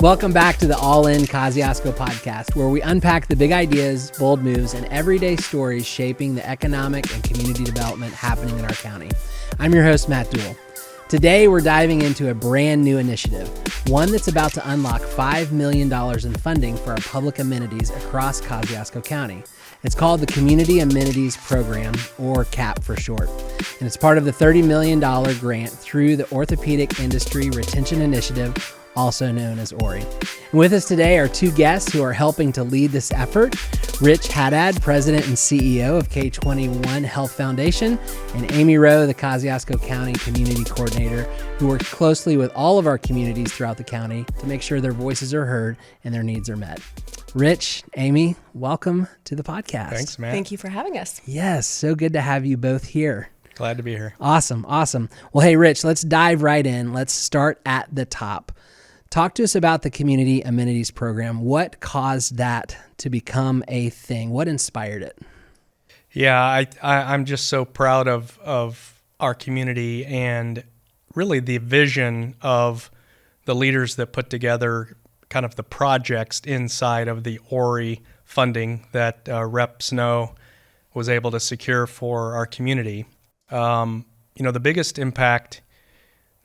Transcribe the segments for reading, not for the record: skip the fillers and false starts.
Welcome back to the All In Kosciusko podcast, where we unpack the big ideas, bold moves, and everyday stories shaping the economic and community development happening in our county. I'm your host, Matt Duell. Today, we're diving into a brand new initiative, one that's about to unlock $5 million in funding for our public amenities across Kosciusko County. It's called the Community Amenities Program, or CAP for short, and it's part of the $30 million grant through the Orthopedic Industry Retention Initiative, also known as OIRI. And with us today are two guests who are helping to lead this effort: Rich Haddad, President and CEO of K21 Health Foundation, and Amy Roe, the Kosciusko County Community Coordinator, who works closely with all of our communities throughout the county to make sure their voices are heard and their needs are met. Rich, Amy, welcome to the podcast. Thanks, Matt. Thank you for having us. Yes, so good to have you both here. Glad to be here. Awesome. Well, hey, Rich, let's dive right in. Let's start at the top. Talk to us about the Community Amenities Program. What caused that to become a thing? What inspired it? Yeah, I'm just so proud of our community and really the vision of the leaders that put together kind of the projects inside of the OIRI funding that Rep. Snow was able to secure for our community. The biggest impact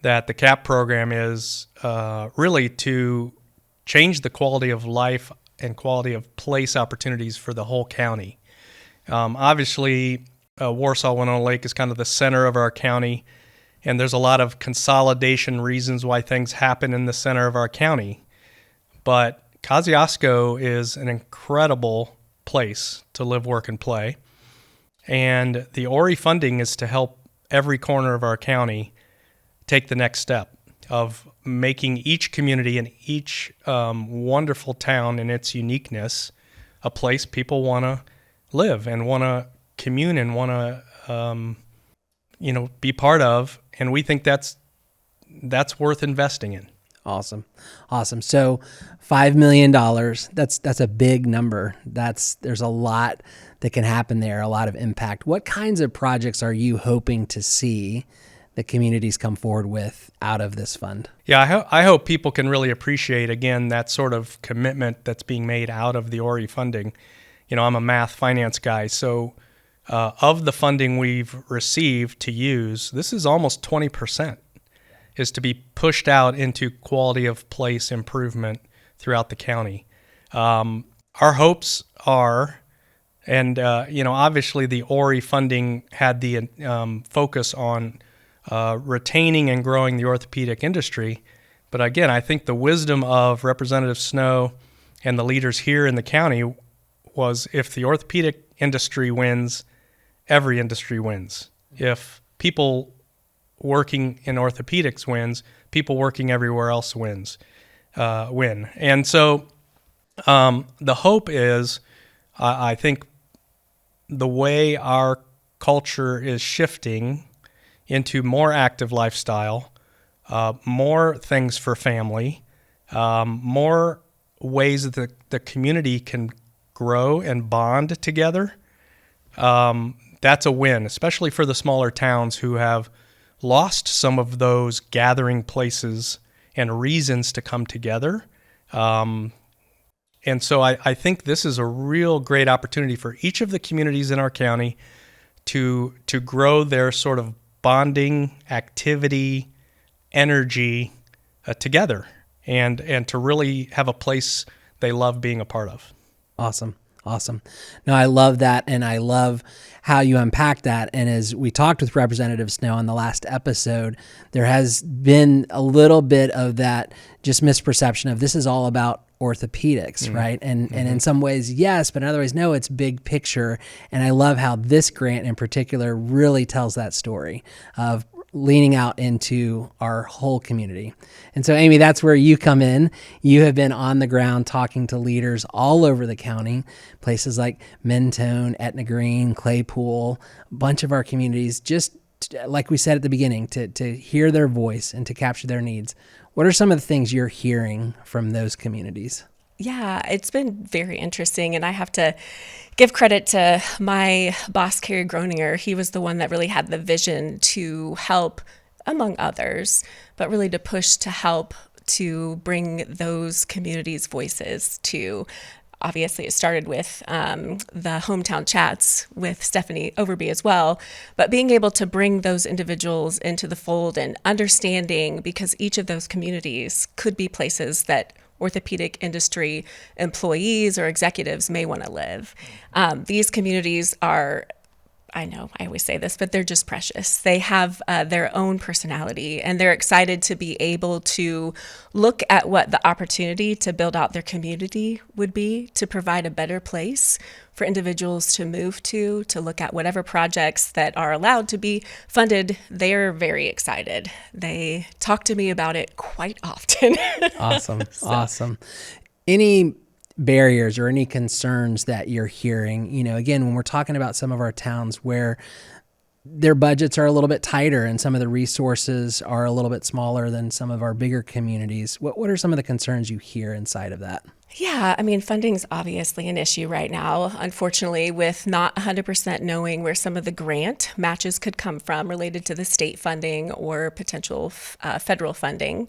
that the CAP program is really to change the quality of life and quality of place opportunities for the whole county. Obviously, Warsaw-Winona Lake is kind of the center of our county, and there's a lot of consolidation reasons why things happen in the center of our county. But Kosciusko is an incredible place to live, work, and play. And the OIRI funding is to help every corner of our county take the next step of making each community and each wonderful town in its uniqueness a place people want to live and want to commune and want to be part of. And we think that's worth investing in. Awesome. So $5 million, that's a big number. There's a lot that can happen there, a lot of impact. What kinds of projects are you hoping to see the communities come forward with out of this fund? Yeah, I hope people can really appreciate, again, that sort of commitment that's being made out of the OIRI funding. I'm a math finance guy, so of the funding we've received to use, this is almost 20% is to be pushed out into quality of place improvement throughout the county. Our hopes are, and obviously the OIRI funding had the focus on retaining and growing the orthopedic industry. But again, I think the wisdom of Representative Snow and the leaders here in the county was, if the orthopedic industry wins, every industry wins. If people working in orthopedics wins, people working everywhere else win. And so the hope is, I think the way our culture is shifting into more active lifestyle, more things for family, more ways that the community can grow and bond together. That's a win, especially for the smaller towns who have lost some of those gathering places and reasons to come together. And so I think this is a real great opportunity for each of the communities in our county to grow their sort of bonding, activity, energy together, and to really have a place they love being a part of. Awesome. No, I love that, and I love how you unpack that. And as we talked with Representative Snow on the last episode, there has been a little bit of that just misperception of this is all about orthopedics, right? And in some ways, yes, but in other ways, no, it's big picture. And I love how this grant in particular really tells that story of leaning out into our whole community. And so, Amy, that's where you come in. You have been on the ground talking to leaders all over the county, places like Mentone, Etna Green, Claypool, a bunch of our communities, just like we said at the beginning, to hear their voice and to capture their needs. What are some of the things you're hearing from those communities? Yeah, it's been very interesting, and I have to give credit to my boss, Carrie Groninger. He was the one that really had the vision to help, among others, but really to push to help to bring those communities' voices to. Obviously, it started with the hometown chats with Stephanie Overby as well, but being able to bring those individuals into the fold and understanding, because each of those communities could be places that orthopedic industry employees or executives may want to live. These communities are, I know I always say this, but they're just precious. They have their own personality, and they're excited to be able to look at what the opportunity to build out their community would be, to provide a better place for individuals to move to look at whatever projects that are allowed to be funded. They're very excited. They talk to me about it quite often. Awesome. Awesome. Any barriers or any concerns that you're hearing, again, when we're talking about some of our towns where their budgets are a little bit tighter and some of the resources are a little bit smaller than some of our bigger communities, what are some of the concerns you hear inside of that? Yeah, funding is obviously an issue right now, unfortunately, with not 100% knowing where some of the grant matches could come from related to the state funding or potential federal funding.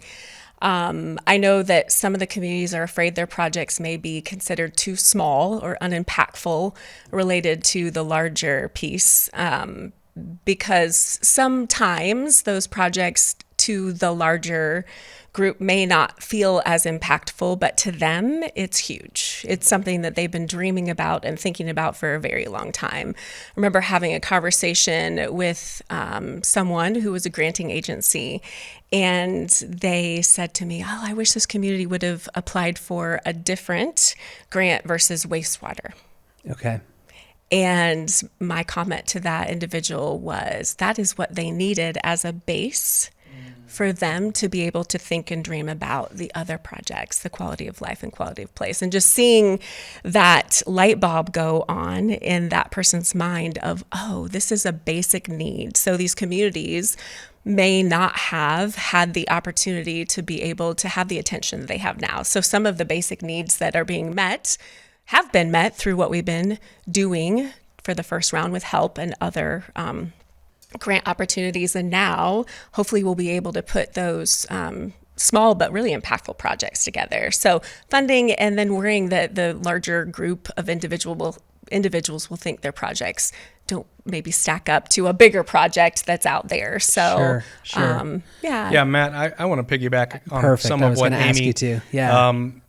I know that some of the communities are afraid their projects may be considered too small or unimpactful related to the larger piece, because sometimes those projects to the larger group may not feel as impactful, but to them, it's huge. It's something that they've been dreaming about and thinking about for a very long time. I remember having a conversation with someone who was a granting agency, and they said to me, I wish this community would have applied for a different grant versus wastewater. Okay. And my comment to that individual was, that is what they needed as a base for them to be able to think and dream about the other projects, the quality of life and quality of place. And just seeing that light bulb go on in that person's mind of, this is a basic need. So these communities may not have had the opportunity to be able to have the attention they have now. So some of the basic needs that are being met have been met through what we've been doing for the first round with HELP and other grant opportunities. And now hopefully we'll be able to put those small but really impactful projects together. So funding, and then worrying that the larger group of individuals will think their projects don't maybe stack up to a bigger project that's out there. So, Sure. Yeah, Matt, I want to piggyback on Perfect. some of what Amy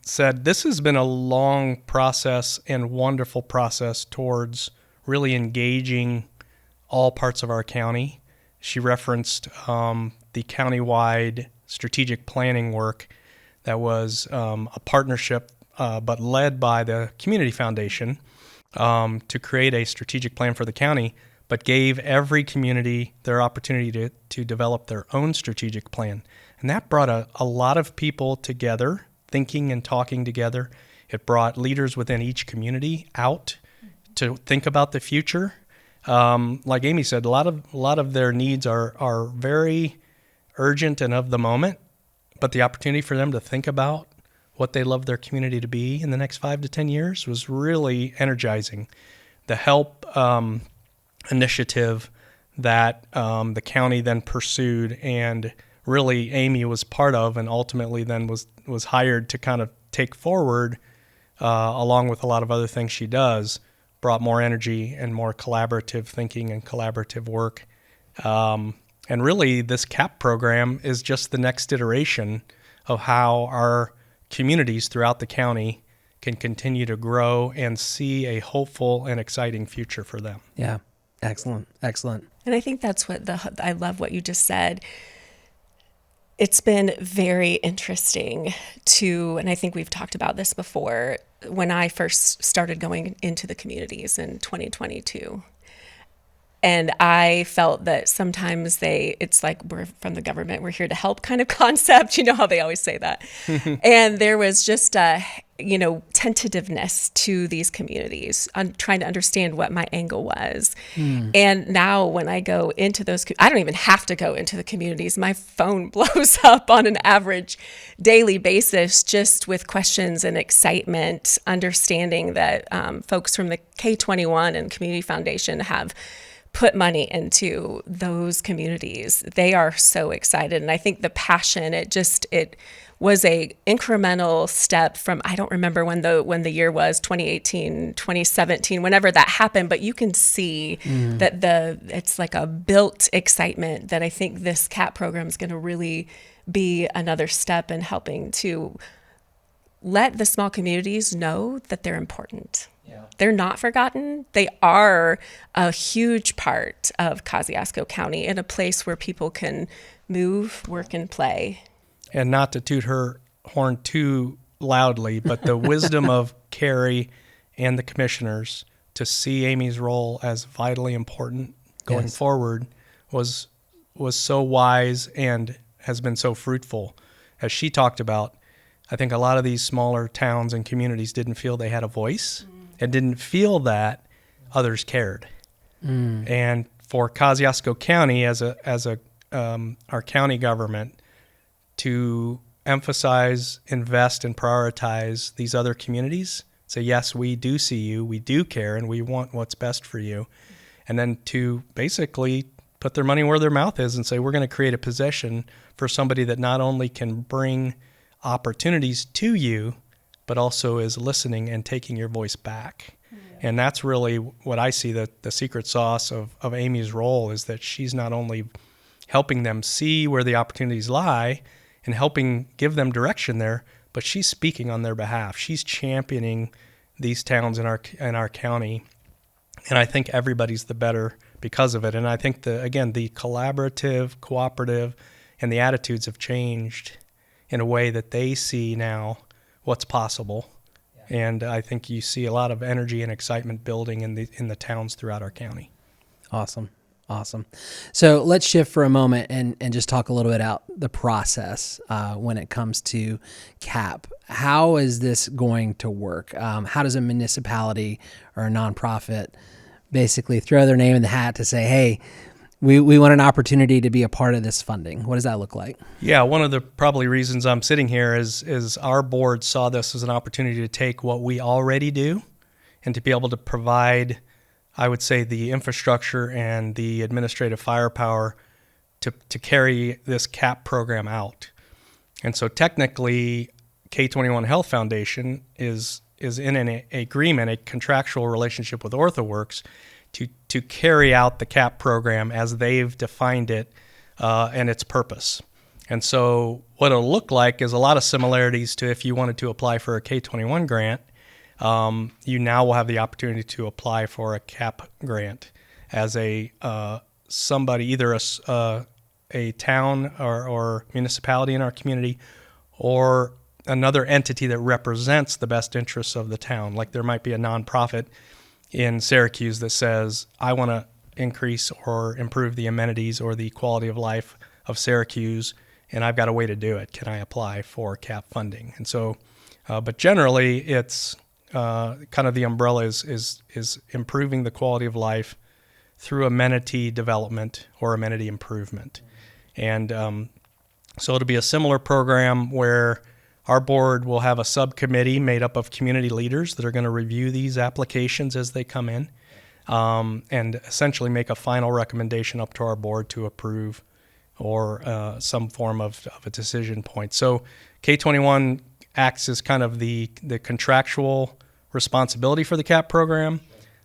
said. This has been a long process and wonderful process towards really engaging all parts of our county. She referenced the countywide strategic planning work that was a partnership, but led by the Community Foundation to create a strategic plan for the county, but gave every community their opportunity to develop their own strategic plan. And that brought a lot of people together, thinking and talking together. It brought leaders within each community out to think about the future. Like Amy said, a lot of their needs are very urgent and of the moment, but the opportunity for them to think about what they love their community to be in the next 5 to 10 years was really energizing. The HELP initiative that the county then pursued, and really Amy was part of, and ultimately then was hired to kind of take forward, along with a lot of other things she does, brought more energy and more collaborative thinking and collaborative work. And really this CAP program is just the next iteration of how our communities throughout the county can continue to grow and see a hopeful and exciting future for them. Yeah. Excellent. And I think that's I love what you just said. It's been very interesting and I think we've talked about this before, when I first started going into the communities in 2022. And I felt that sometimes it's like, we're from the government, we're here to help kind of concept. You know how they always say that. And there was just tentativeness to these communities on trying to understand what my angle was. And now when I go into those, I don't even have to go into the communities. My phone blows up on an average daily basis just with questions and excitement, understanding that folks from the K21 and Community Foundation have put money into those communities. They are so excited. And I think the passion, was a incremental step from, I don't remember when the year was, 2018, 2017, whenever that happened, but you can see that it's like a built excitement that I think this CAP program is going to really be another step in helping to let the small communities know that they're important. Yeah. They're not forgotten. They are a huge part of Kosciusko County, and a place where people can move, work, and play. And not to toot her horn too loudly, but the wisdom of Carrie and the commissioners to see Amy's role as vitally important going forward was so wise and has been so fruitful. As she talked about, I think a lot of these smaller towns and communities didn't feel they had a voice and didn't feel that others cared. And for Kosciusko County as our county government to emphasize, invest, and prioritize these other communities, say, yes, we do see you, we do care, and we want what's best for you. And then to basically put their money where their mouth is and say, we're going to create a position for somebody that not only can bring opportunities to you, but also is listening and taking your voice back. And that's really what I see, the secret sauce of Amy's role, is that she's not only helping them see where the opportunities lie and helping give them direction there, but she's speaking on their behalf. She's championing these towns in our county. And I think everybody's the better because of it. And I think the collaborative, cooperative, and the attitudes have changed in a way that they see now what's possible. And I think you see a lot of energy and excitement building in the towns throughout our county. Awesome. So let's shift for a moment and just talk a little bit about the process when it comes to CAP. How is this going to work? How does a municipality or a nonprofit basically throw their name in the hat to say, hey, we want an opportunity to be a part of this funding? What does that look like? Yeah, one of the probably reasons I'm sitting here is our board saw this as an opportunity to take what we already do and to be able to provide, I would say, the infrastructure and the administrative firepower to carry this CAP program out. And so technically, K21 Health Foundation is in an agreement, a contractual relationship with OrthoWorks to carry out the CAP program as they've defined it and its purpose. And so what it'll look like is a lot of similarities to if you wanted to apply for a K21 grant. You now will have the opportunity to apply for a CAP grant as somebody, either a town or municipality in our community, or another entity that represents the best interests of the town. Like there might be a nonprofit in Syracuse that says, I want to increase or improve the amenities or the quality of life of Syracuse, and I've got a way to do it. Can I apply for CAP funding? And so, but generally it's kind of the umbrella is improving the quality of life through amenity development or amenity improvement. And so it'll be a similar program where our board will have a subcommittee made up of community leaders that are going to review these applications as they come in, and essentially make a final recommendation up to our board to approve or some form of a decision point. So K21 acts as kind of the contractual responsibility for the CAP program,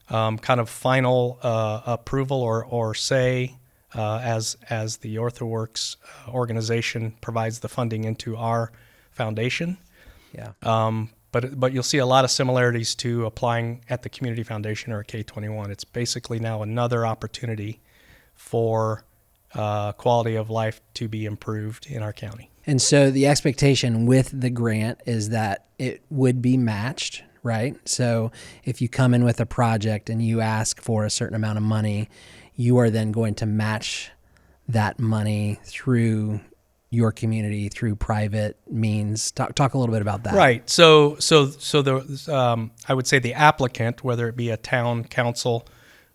kind of final approval or say as the OrthoWorks organization provides the funding into our foundation. Yeah. But you'll see a lot of similarities to applying at the community foundation or K21. It's basically now another opportunity for quality of life to be improved in our county. And so the expectation with the grant is that it would be matched, right? So if you come in with a project and you ask for a certain amount of money, you are then going to match that money through your community, through private means. Talk a little bit about that. Right. So the I would say the applicant, whether it be a town council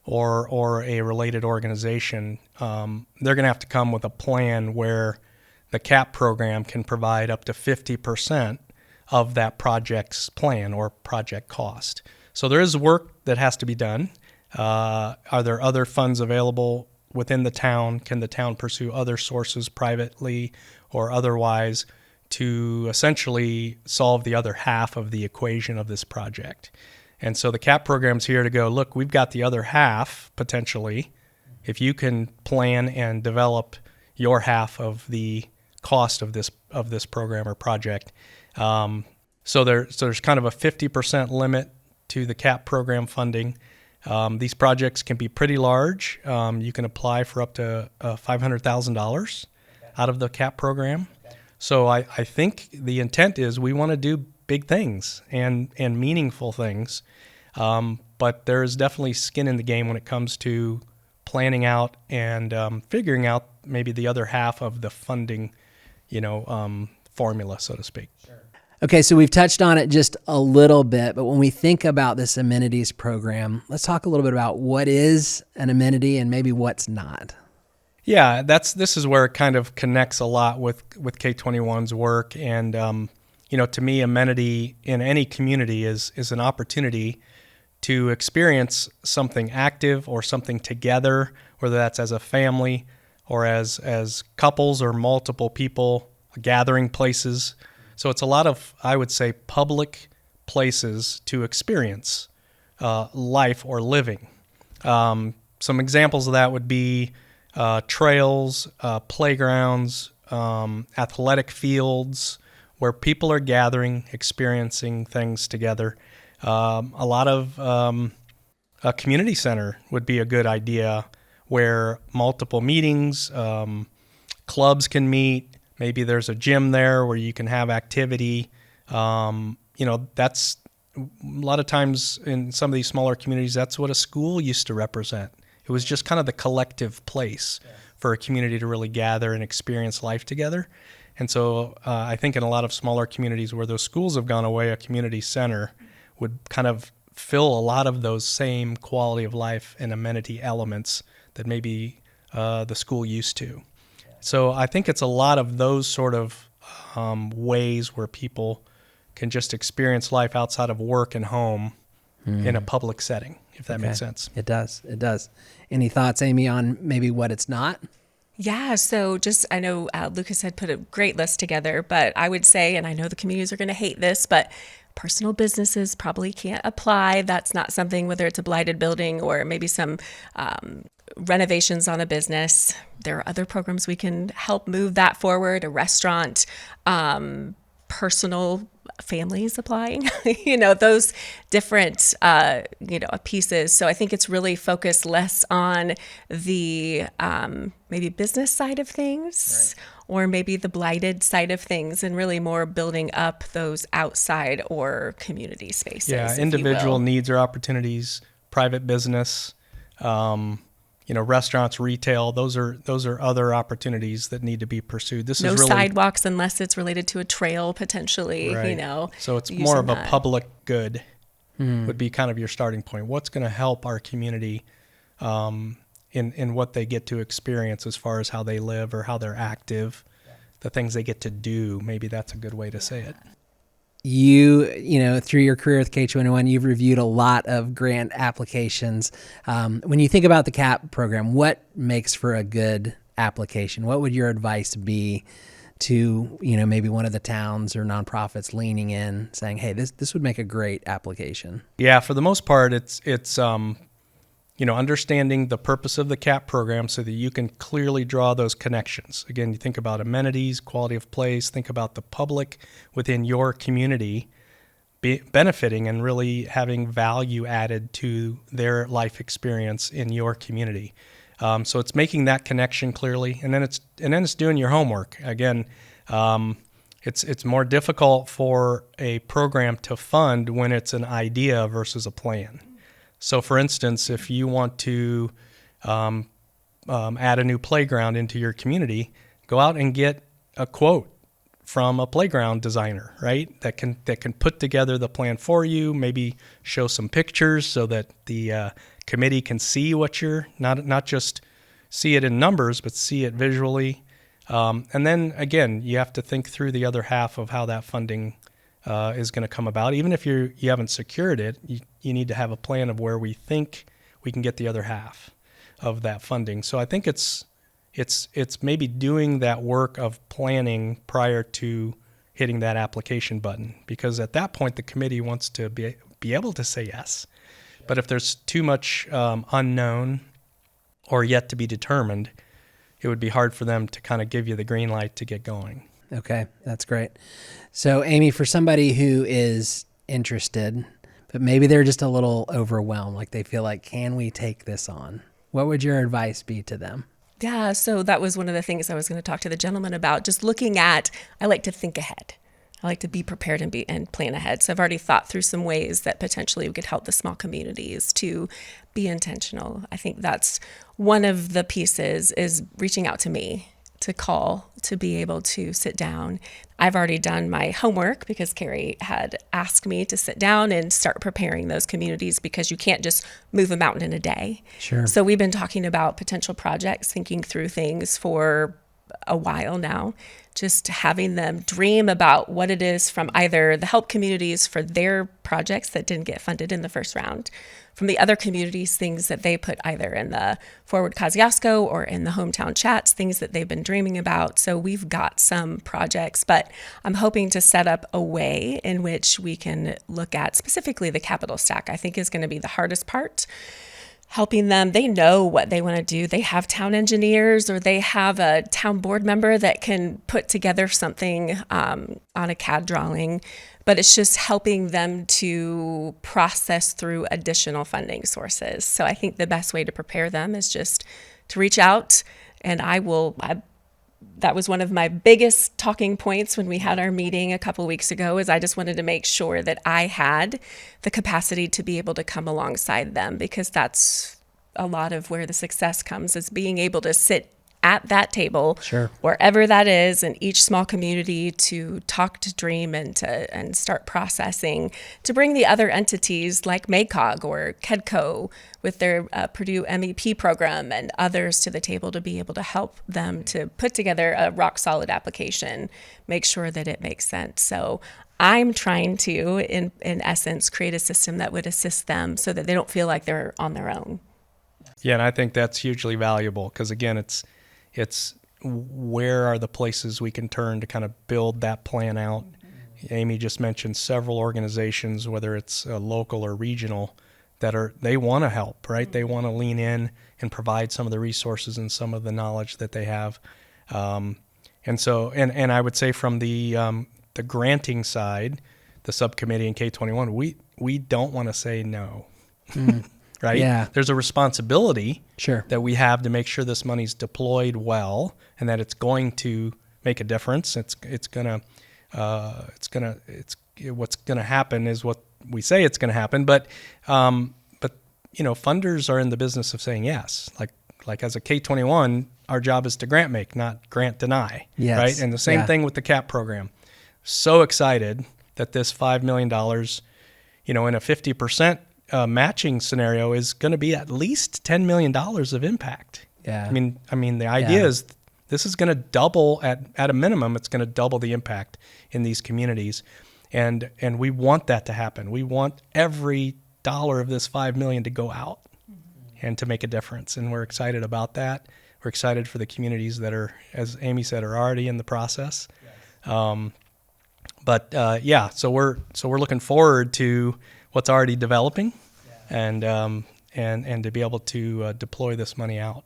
or a related organization, they're going to have to come with a plan where the CAP program can provide up to 50% of that project's plan or project cost. So there is work that has to be done. Are there other funds available within the town? Can the town pursue other sources privately or otherwise to essentially solve the other half of the equation of this project. And so the CAP program's here to go, look, we've got the other half potentially, if you can plan and develop your half of the cost of this program or project. So there's kind of a 50% limit to the CAP program funding. These projects can be pretty large. You can apply for up to $500,000 out of the CAP program. So I think the intent is we want to do big things and meaningful things, but there is definitely skin in the game when it comes to planning out and figuring out maybe the other half of the funding, formula, so to speak. Sure. Okay, so we've touched on it just a little bit, but when we think about this amenities program, let's talk a little bit about what is an amenity and maybe what's not. Yeah, this is where it kind of connects a lot with K21's work. And, to me, amenity in any community is an opportunity to experience something active or something together, whether that's as a family or as couples or multiple people, gathering places. So it's a lot of, I would say, public places to experience life or living. Some examples of that would be trails, playgrounds, athletic fields, where people are gathering, experiencing things together. A lot of a community center would be a good idea, where multiple meetings, clubs can meet. Maybe there's a gym there where you can have activity. That's a lot of times in some of these smaller communities, that's what a school used to represent. It was just kind of the collective place for a community to really gather and experience life together. And so I think in a lot of smaller communities where those schools have gone away, a community center would kind of fill a lot of those same quality of life and amenity elements that maybe the school used to. So I think it's a lot of those sort of ways where people can just experience life outside of work and home in a public setting, if that makes sense. It does. Any thoughts, Amy, on maybe what it's not? Yeah, so I know Lucas had put a great list together, but I would say, and I know the communities are going to hate this, but personal businesses probably can't apply. That's not something, whether it's a blighted building or maybe some renovations on a business. There are other programs we can help move that forward, a restaurant, personal families applying, those different, pieces. So I think it's really focused less on the maybe business side of things, right, or maybe the blighted side of things, and really more building up those outside or community spaces. Yeah, individual needs or opportunities, private business, restaurants, retail, those are other opportunities that need to be pursued. This no is really sidewalks unless it's related to a trail potentially, right. So it's more of a public good would be kind of your starting point. What's going to help our community in what they get to experience as far as how they live or how they're active, the things they get to do. Maybe that's a good way to say it. You through your career with K21, you've reviewed a lot of grant applications. When you think about the CAP program, what makes for a good application? What would your advice be to, maybe one of the towns or nonprofits leaning in saying, hey, this would make a great application? Yeah, for the most part, it's understanding the purpose of the CAP program so that you can clearly draw those connections. Again, you think about amenities, quality of place, think about the public within your community benefiting and really having value added to their life experience in your community. So it's making that connection clearly, and then it's doing your homework. Again, it's more difficult for a program to fund when it's an idea versus a plan. So, for instance, if you want to add a new playground into your community, go out and get a quote from a playground designer, right? That can put together the plan for you. Maybe show some pictures so that the committee can see what you're not just see it in numbers, but see it visually. And then again, you have to think through the other half of how that funding is going to come about. Even if you haven't secured it, you need to have a plan of where we think we can get the other half of that funding. So I think it's maybe doing that work of planning prior to hitting that application button, because at that point the committee wants to be able to say yes. But if there's too much unknown or yet to be determined, it would be hard for them to kind of give you the green light to get going. Okay, that's great. So Amy, for somebody who is interested, but maybe they're just a little overwhelmed, like they feel like, can we take this on? What would your advice be to them? Yeah, so that was one of the things I was going to talk to the gentleman about, just looking at, I like to think ahead. I like to be prepared and plan ahead. So I've already thought through some ways that potentially we could help the small communities to be intentional. I think that's one of the pieces, is reaching out to me, to call, to be able to sit down. I've already done my homework because Carrie had asked me to sit down and start preparing those communities, because you can't just move a mountain in a day. Sure. So we've been talking about potential projects, thinking through things for a while now, just having them dream about what it is from either the help communities for their projects that didn't get funded in the first round, from the other communities, things that they put either in the Forward Kosciusko or in the hometown chats, things that they've been dreaming about. So we've got some projects, but I'm hoping to set up a way in which we can look at specifically the capital stack. I think is going to be the hardest part. Helping them, they know what they want to do. They have town engineers, or they have a town board member that can put together something on a CAD drawing, but it's just helping them to process through additional funding sources. So I think the best way to prepare them is just to reach out, and that was one of my biggest talking points when we had our meeting a couple of weeks ago, is I just wanted to make sure that I had the capacity to be able to come alongside them, because that's a lot of where the success comes, is being able to sit at that table, Sure, wherever that is, in each small community, to talk, to dream, and start processing, to bring the other entities like MACOG or KEDCO with their Purdue MEP program and others to the table, to be able to help them to put together a rock solid application, make sure that it makes sense. So I'm trying to, in essence, create a system that would assist them so that they don't feel like they're on their own. Yeah, and I think that's hugely valuable, because again, it's where are the places we can turn to kind of build that plan out. Amy just mentioned several organizations, whether it's local or regional, they want to help, right? They want to lean in and provide some of the resources and some of the knowledge that they have. And I would say from the granting side, the subcommittee in K21, we don't want to say no. Right? Yeah. There's a responsibility sure, that we have to make sure this money's deployed well, and that it's going to make a difference. What's going to happen is what we say it's going to happen. But funders are in the business of saying yes. Like as a K21, our job is to grant make, not grant deny. Yes. Right? And the same thing with the CAP program. So excited that this $5 million, in a 50% matching scenario is going to be at least $10 million of impact. Yeah. I mean, the idea is this is going to double at a minimum. It's going to double the impact in these communities, and we want that to happen. We want every dollar of this $5 million to go out and to make a difference. And we're excited about that. We're excited for the communities that are, as Amy said, are already in the process. Yes. So we're looking forward to what's already developing, and to be able to deploy this money out.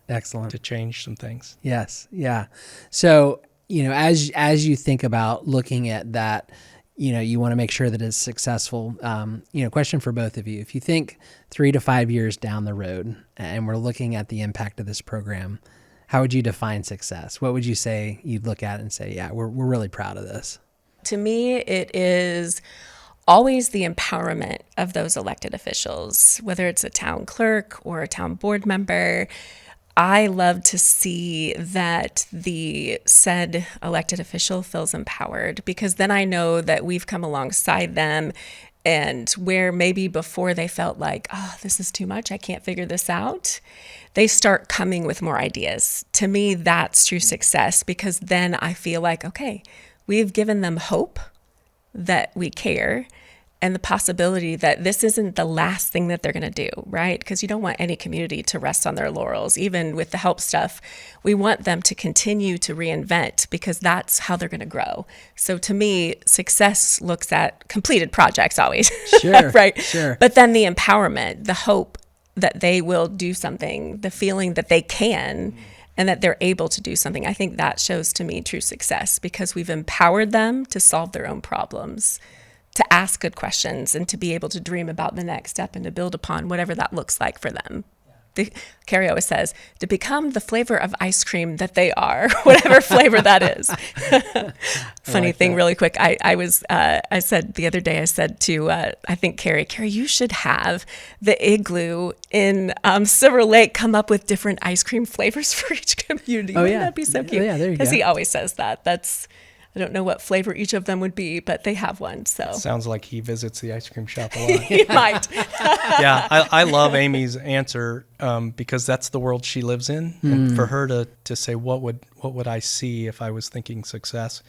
Excellent. To change some things. Yes. Yeah. So, as you think about looking at that, you want to make sure that it's successful. Question for both of you. If you think 3 to 5 years down the road and we're looking at the impact of this program, how would you define success? What would you say you'd look at and say, yeah, we're really proud of this? To me, it is always the empowerment of those elected officials, whether it's a town clerk or a town board member. I love to see that the said elected official feels empowered, because then I know that we've come alongside them, and where maybe before they felt like, oh, this is too much, I can't figure this out, they start coming with more ideas. To me, that's true success, because then I feel like, okay, we've given them hope that we care, and the possibility that this isn't the last thing that they're going to do, right? Because you don't want any community to rest on their laurels. Even with the help stuff, we want them to continue to reinvent, because that's how they're going to grow. So to me, success looks at completed projects always, Sure, right? sure. But then the empowerment, the hope that they will do something, the feeling that they can, and that they're able to do something. I think that shows to me true success, because we've empowered them to solve their own problems, to ask good questions, and to be able to dream about the next step and to build upon whatever that looks like for them. Carrie always says, to become the flavor of ice cream that they are, whatever flavor that is. Funny like thing, that. really quick. I said the other day, I said to, I think Carrie, you should have the igloo in Silver Lake come up with different ice cream flavors for each community. Oh, Wouldn't yeah. that be so cute? Yeah, there you Because go. he always says that. I don't know what flavor each of them would be, but they have one. So Sounds like he visits the ice cream shop a lot. he might. Yeah, I love Amy's answer, because that's the world she lives in. And for her to say, what would I see if I was thinking success?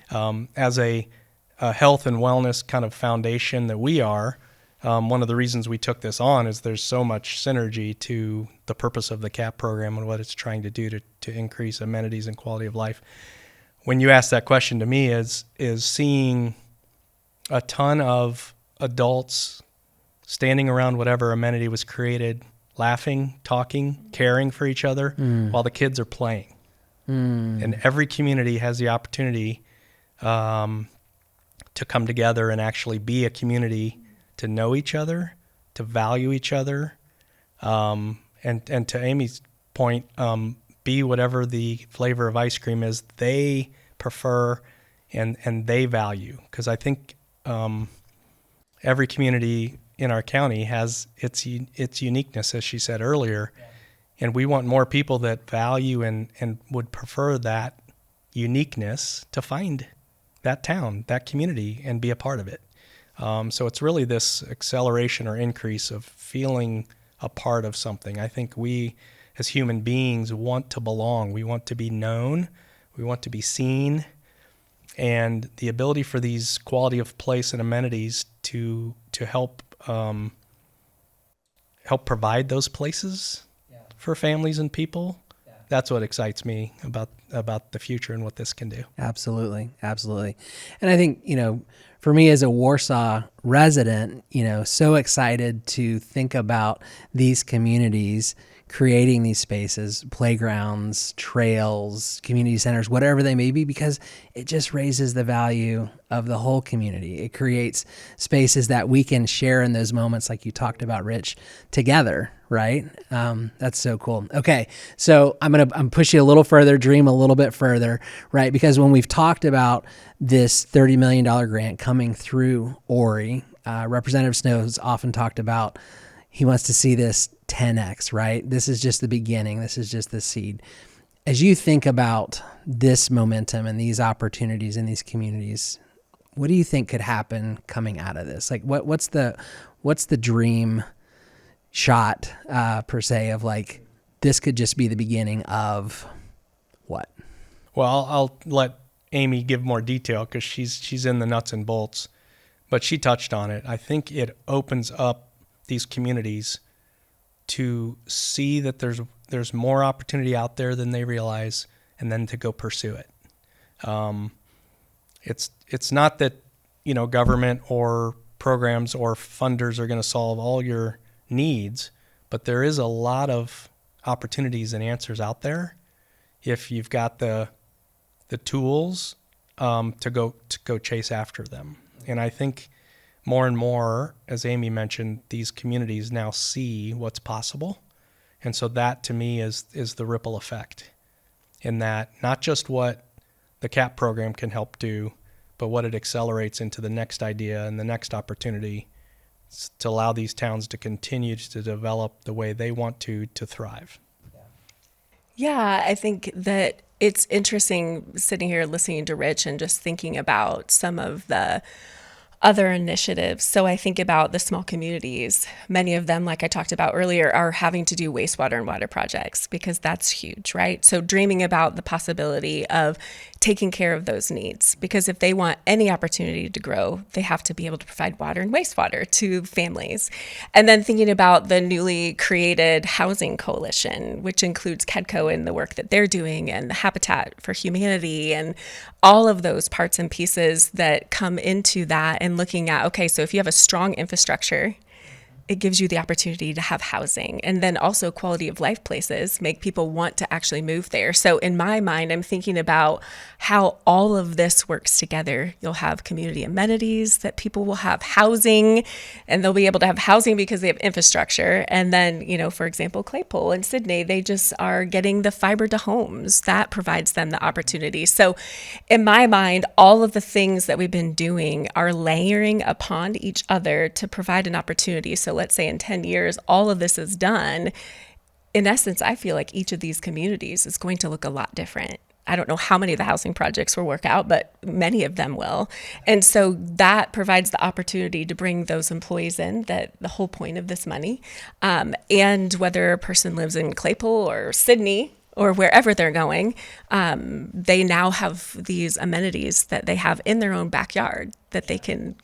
As a health and wellness kind of foundation that we are, one of the reasons we took this on is there's so much synergy to the purpose of the CAP program and what it's trying to do to increase amenities and quality of life. When you ask that question to me, is seeing a ton of adults standing around whatever amenity was created, laughing, talking, caring for each other while the kids are playing. And every community has the opportunity to come together and actually be a community, to know each other, to value each other, and to Amy's point, be whatever the flavor of ice cream is they prefer and they value. Because I think every community in our county has its uniqueness, as she said earlier, and we want more people that value and would prefer that uniqueness to find that town, that community, and be a part of it. So it's really this acceleration or increase of feeling a part of something. I think we, as human beings, want to belong. We want to be known. We want to be seen. And the ability for these quality of place and amenities to help provide those places for families and people, that's what excites me about the future and what this can do. Absolutely. Absolutely. And I think, for me as a Warsaw resident, so excited to think about these communities creating these spaces, playgrounds, trails, community centers, whatever they may be, because it just raises the value of the whole community. It creates spaces that we can share in those moments, like you talked about, Rich, together, right? That's so cool. Okay, so I'm push you a little further, dream a little bit further, right? Because when we've talked about this $30 million grant coming through OIRI, Representative Snow's often talked about he wants to see this 10x, right? This is just the beginning. This is just the seed. As you think about this momentum and these opportunities in these communities, what do you think could happen coming out of this? Like, what's the dream shot per se of like this could just be the beginning of what? Well, I'll let Amy give more detail because she's in the nuts and bolts, but she touched on it. I think it opens up these communities to see that there's more opportunity out there than they realize, and then to go pursue it. It's not that government or programs or funders are going to solve all your needs, but there is a lot of opportunities and answers out there if you've got the tools to go chase after them. And I think more and more, as Amy mentioned, these communities now see what's possible. And so that to me is the ripple effect, in that not just what the CAP program can help do, but what it accelerates into the next idea and the next opportunity to allow these towns to continue to develop the way they want to thrive. Yeah, I think that it's interesting sitting here listening to Rich and just thinking about some of the other initiatives. So I think about the small communities. Many of them, like I talked about earlier, are having to do wastewater and water projects because that's huge, right? So dreaming about the possibility of taking care of those needs, because if they want any opportunity to grow, they have to be able to provide water and wastewater to families. And then thinking about the newly created housing coalition, which includes KEDCO and the work that they're doing, and the Habitat for Humanity, and all of those parts and pieces that come into that, and looking at, okay, so if you have a strong infrastructure, it gives you the opportunity to have housing, and then also quality of life places make people want to actually move there. So in my mind, I'm thinking about how all of this works together. You'll have community amenities, that people will have housing, and they'll be able to have housing because they have infrastructure. And then, for example, Claypole and Sydney, they just are getting the fiber to homes. That provides them the opportunity. So in my mind, all of the things that we've been doing are layering upon each other to provide an opportunity. So let's say in 10 years, all of this is done. In essence, I feel like each of these communities is going to look a lot different. I don't know how many of the housing projects will work out, but many of them will. And so that provides the opportunity to bring those employees in, that the whole point of this money. And whether a person lives in Claypole or Sydney or wherever they're going, they now have these amenities that they have in their own backyard that they can,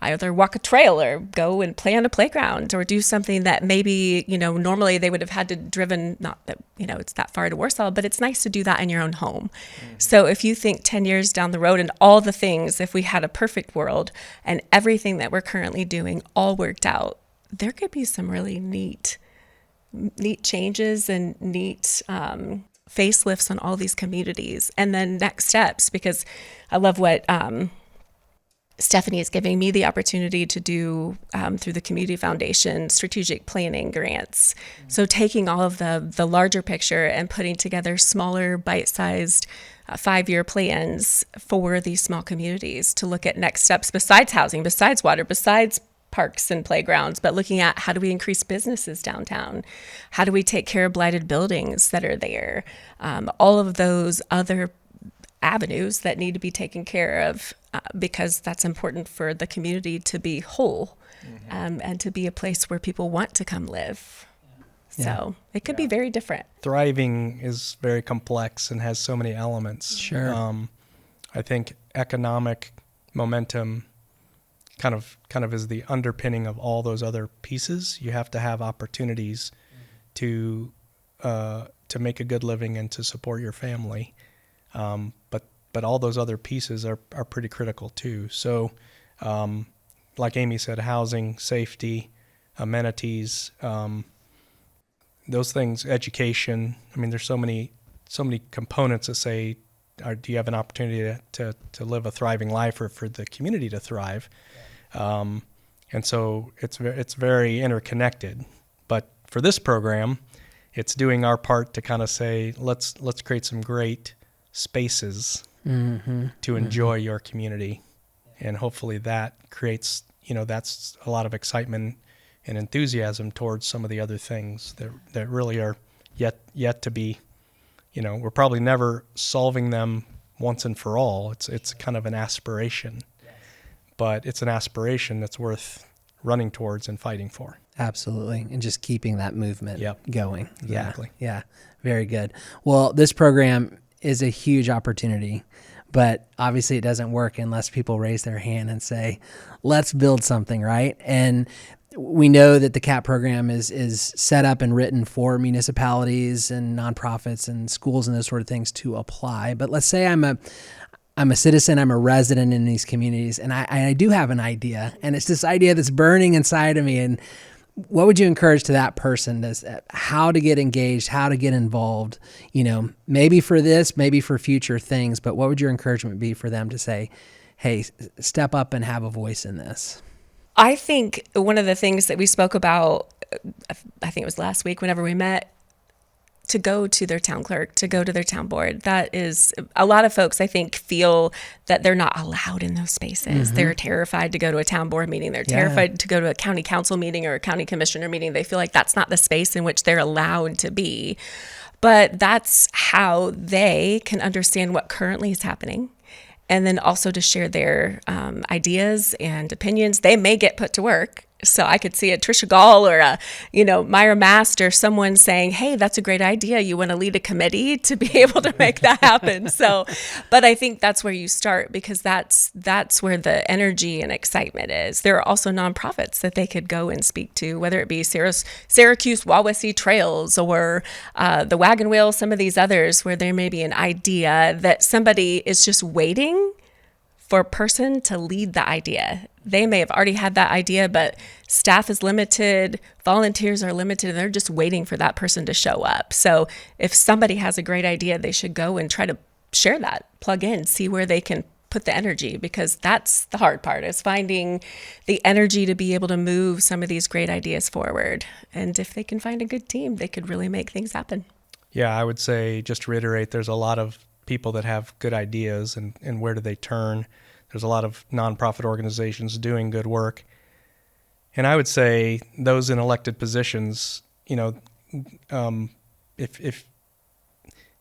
either walk a trail or go and play on a playground, or do something that maybe, normally they would have had to driven, not that, it's that far to Warsaw, but it's nice to do that in your own home. Mm-hmm. So if you think 10 years down the road and all the things, if we had a perfect world and everything that we're currently doing all worked out, there could be some really neat changes and neat facelifts on all these communities. And then next steps, because I love what Stephanie is giving me the opportunity to do through the Community Foundation strategic planning grants. Mm-hmm. So taking all of the larger picture and putting together smaller, bite-sized 5-year plans for these small communities to look at next steps besides housing, besides water, besides parks and playgrounds, but looking at how do we increase businesses downtown? How do we take care of blighted buildings that are there? All of those other avenues that need to be taken care of because that's important for the community to be whole, mm-hmm. And to be a place where people want to come live. Yeah. So it could be very different. Thriving is very complex and has so many elements. Sure. I think economic momentum kind of is the underpinning of all those other pieces. You have to have opportunities to make a good living and to support your family. But all those other pieces are pretty critical too. So, like Amy said, housing, safety, amenities, those things, education. I mean, there's so many components that say, do you have an opportunity to live a thriving life, or for the community to thrive? And so it's very interconnected. But for this program, it's doing our part to kind of say, let's create some great spaces mm-hmm. to enjoy mm-hmm. your community. And hopefully that creates, that's a lot of excitement and enthusiasm towards some of the other things that really are yet to be, we're probably never solving them once and for all. It's kind of an aspiration, but it's an aspiration that's worth running towards and fighting for. Absolutely. And just keeping that movement going. Exactly. Yeah. Very good. Well, this program is a huge opportunity, but obviously it doesn't work unless people raise their hand and say, let's build something, right? And we know that the CAP program is set up and written for municipalities and nonprofits and schools and those sort of things to apply. But let's say I'm a citizen, I'm a resident in these communities, and I do have an idea, and it's this idea that's burning inside of me. And what would you encourage to that person, how to get engaged, how to get involved, maybe for this, maybe for future things, but what would your encouragement be for them to say, hey, step up and have a voice in this? I think one of the things that we spoke about, I think it was last week whenever we met, to go to their town clerk, to go to their town board. That is, a lot of folks, I think, feel that they're not allowed in those spaces. Mm-hmm. They're terrified to go to a town board meeting. They're terrified to go to a county council meeting or a county commissioner meeting. They feel like that's not the space in which they're allowed to be. But that's how they can understand what currently is happening. And then also to share their ideas and opinions. They may get put to work. So I could see a Trisha Gall or a, Myra Mast or someone saying, hey, that's a great idea. You want to lead a committee to be able to make that happen. So, but I think that's where you start, because that's where the energy and excitement is. There are also nonprofits that they could go and speak to, whether it be Syracuse Wawasee Trails or the Wagon Wheel, some of these others where there may be an idea that somebody is just waiting for a person to lead the idea. They may have already had that idea, but staff is limited, volunteers are limited, and they're just waiting for that person to show up. So if somebody has a great idea, they should go and try to share that, plug in, see where they can put the energy, because that's the hard part, is finding the energy to be able to move some of these great ideas forward. And if they can find a good team, they could really make things happen. Yeah, I would say, just to reiterate, there's a lot of people that have good ideas, and where do they turn? There's a lot of nonprofit organizations doing good work. And I would say those in elected positions, if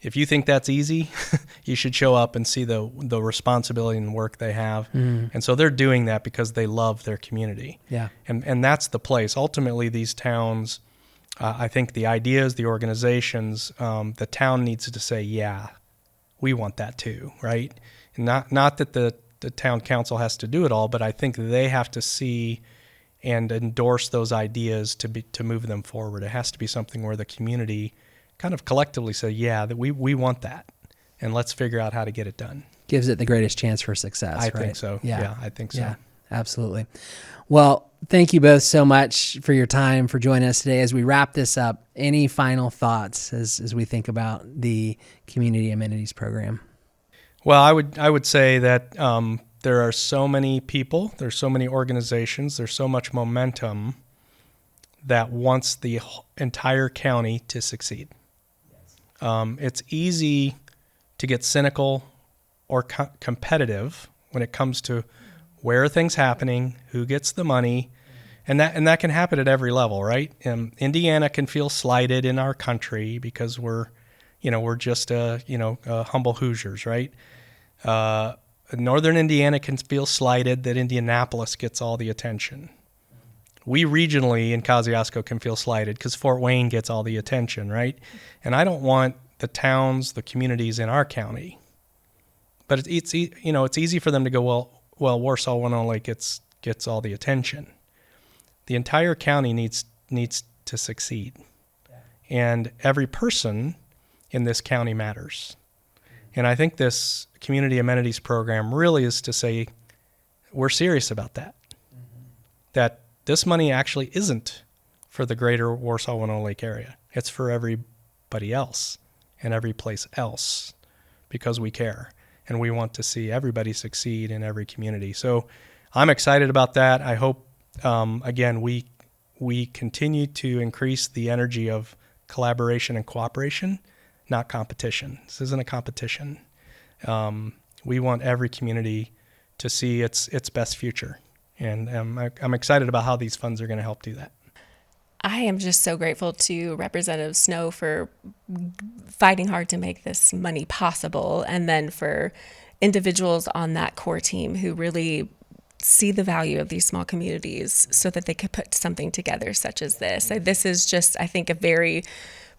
you think that's easy, you should show up and see the responsibility and work they have. And so they're doing that because they love their community. Yeah. And that's the place. Ultimately, these towns, I think the ideas, the organizations, the town needs to say, yeah, we want that too, right? And not that the town council has to do it all, but I think they have to see and endorse those ideas to move them forward. It has to be something where the community kind of collectively say, yeah, that we want that, and let's figure out how to get it done. Gives it the greatest chance for success, I right? think so. Yeah, I think so. Yeah, absolutely. Well, thank you both so much for your time, for joining us today. As we wrap this up, any final thoughts as we think about the Community Amenities Program? Well, I would say that there are so many people, there's so many organizations, there's so much momentum that wants the entire county to succeed. It's easy to get cynical or competitive when it comes to where are things happening, who gets the money, and that can happen at every level, right? Indiana can feel slighted in our country because we're just humble Hoosiers, right? Northern Indiana can feel slighted that Indianapolis gets all the attention. We regionally in Kosciusko can feel slighted because Fort Wayne gets all the attention, right? And I don't want the towns, the communities in our county, but it's easy for them to go, well, Warsaw-Winona Lake gets all the attention. The entire county needs to succeed, and every person in this county matters. And I think this Community Amenities Program really is to say we're serious about that. That this money actually isn't for the greater Warsaw-Winona Lake area. It's for everybody else and every place else, because we care and we want to see everybody succeed in every community. So I'm excited about that. I hope, again, we continue to increase the energy of collaboration and cooperation, not competition. This isn't a competition. We want every community to see its best future. And I'm excited about how these funds are going to help do that. I am just so grateful to Representative Snow for fighting hard to make this money possible, and then for individuals on that core team who really see the value of these small communities so that they could put something together such as this. This is just, I think, a very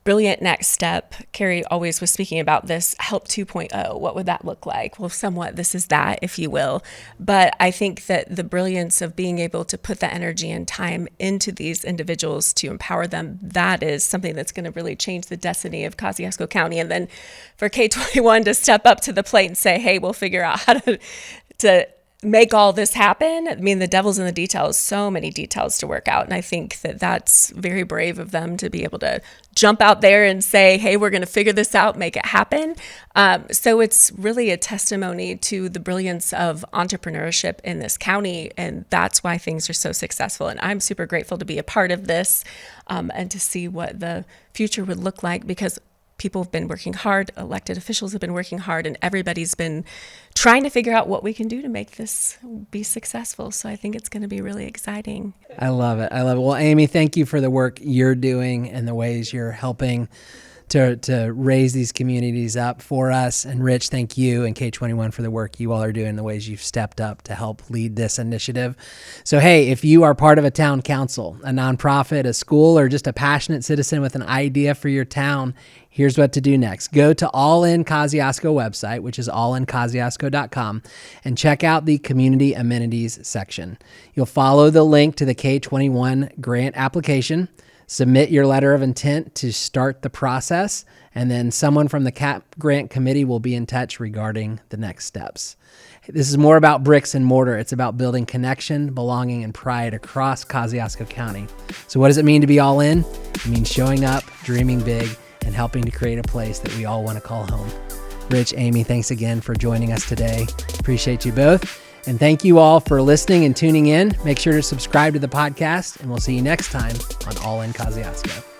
brilliant next step. Carrie always was speaking about this HELP 2.0. What would that look like? Well, somewhat this is that, if you will. But I think that the brilliance of being able to put the energy and time into these individuals to empower them, that is something that's going to really change the destiny of Kosciusko County. And then for K21 to step up to the plate and say, hey, we'll figure out how to make all this happen. I mean, the devil's in the details, so many details to work out. And I think that that's very brave of them to be able to jump out there and say, hey, we're going to figure this out, make it happen. So it's really a testimony to the brilliance of entrepreneurship in this county. And that's why things are so successful. And I'm super grateful to be a part of this and to see what the future would look like, because people have been working hard, elected officials have been working hard, and everybody's been trying to figure out what we can do to make this be successful. So I think it's going to be really exciting. I love it. Well, Amy, thank you for the work you're doing and the ways you're helping to raise these communities up for us. And Rich, thank you and K21 for the work you all are doing, the ways you've stepped up to help lead this initiative. So, hey, if you are part of a town council, a nonprofit, a school, or just a passionate citizen with an idea for your town, here's what to do next. Go to All In Kosciusko website, which is allinkosciusko.com, and check out the community amenities section. You'll follow the link to the K21 grant application, submit your letter of intent to start the process, and then someone from the CAP grant committee will be in touch regarding the next steps. This is more about bricks and mortar. It's about building connection, belonging, and pride across Kosciusko County. So what does it mean to be all in? It means showing up, dreaming big, and helping to create a place that we all want to call home. Rich, Amy, thanks again for joining us today. Appreciate you both. And thank you all for listening and tuning in. Make sure to subscribe to the podcast, and we'll see you next time on All In Kosciusko.